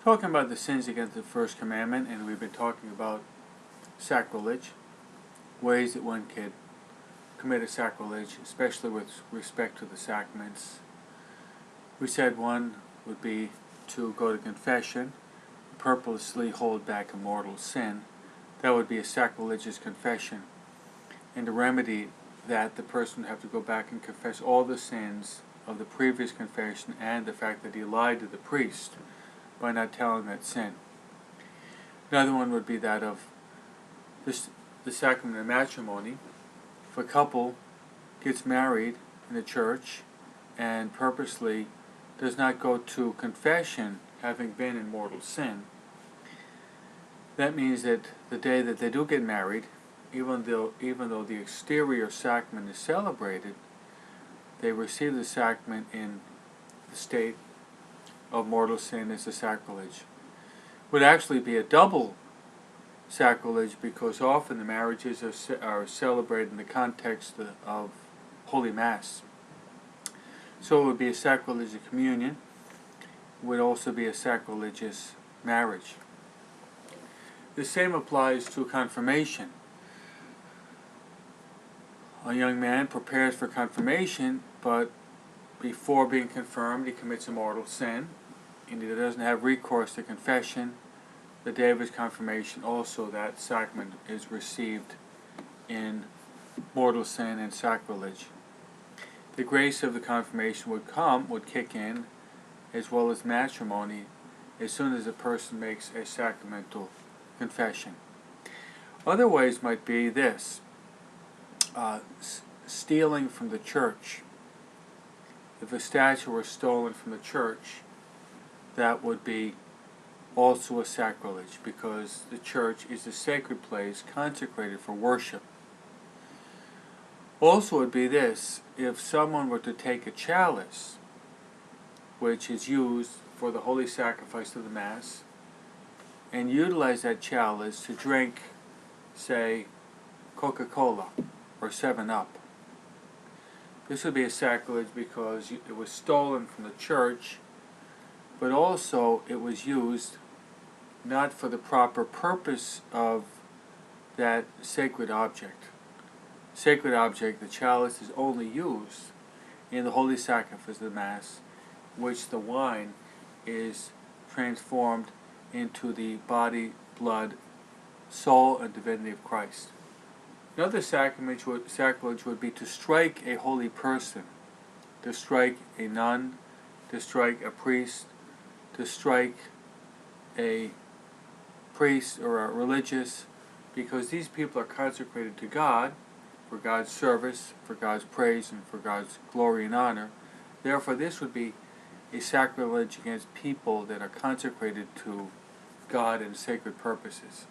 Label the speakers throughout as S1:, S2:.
S1: talking about the sins against the first commandment, and we've been talking about sacrilege, ways that one could commit a sacrilege, especially with respect to the sacraments. We said one would be to go to confession, purposely hold back a mortal sin. That would be a sacrilegious confession. And to remedy that, the person would have to go back and confess all the sins of the previous confession and the fact that he lied to the priest by not telling that sin. Another one would be that of the sacrament of matrimony. If a couple gets married in the church and purposely does not go to confession having been in mortal sin, that means that the day that they do get married, even though the exterior sacrament is celebrated, they receive the sacrament in the state of mortal sin as a sacrilege. Would actually be a double sacrilege, because often the marriages are celebrated in the context of Holy Mass. So it would be a sacrilegious communion. It would also be a sacrilegious marriage. The same applies to confirmation. A young man prepares for confirmation, but before being confirmed he commits a mortal sin, and he doesn't have recourse to confession. The day of his confirmation, also that sacrament is received in mortal sin and sacrilege. The grace of the confirmation would kick in, as well as matrimony, as soon as a person makes a sacramental confession. Other ways might be this: stealing from the church. If a statue were stolen from the church, that would be also a sacrilege, because the church is a sacred place consecrated for worship. Also would be this: if someone were to take a chalice, which is used for the holy sacrifice of the Mass, and utilize that chalice to drink, say, Coca-Cola or 7-Up. This would be a sacrilege because it was stolen from the church, but also it was used not for the proper purpose of that sacred object. Sacred object, the chalice, is only used in the holy sacrifice of the Mass, which the wine is transformed into the body, blood, soul, and divinity of Christ. Another sacrilege would be to strike a holy person, to strike a nun, to strike a priest, to strike a priest or a religious, because these people are consecrated to God, for God's service, for God's praise, and for God's glory and honor. Therefore, this would be a sacrilege against people that are consecrated to God and sacred purposes.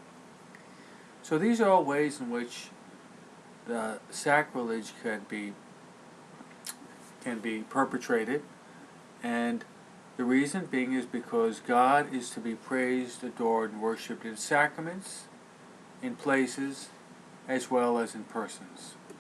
S1: So these are all ways in which the sacrilege can be perpetrated, and the reason being is because God is to be praised, adored, and worshipped in sacraments, in places, as well as in persons.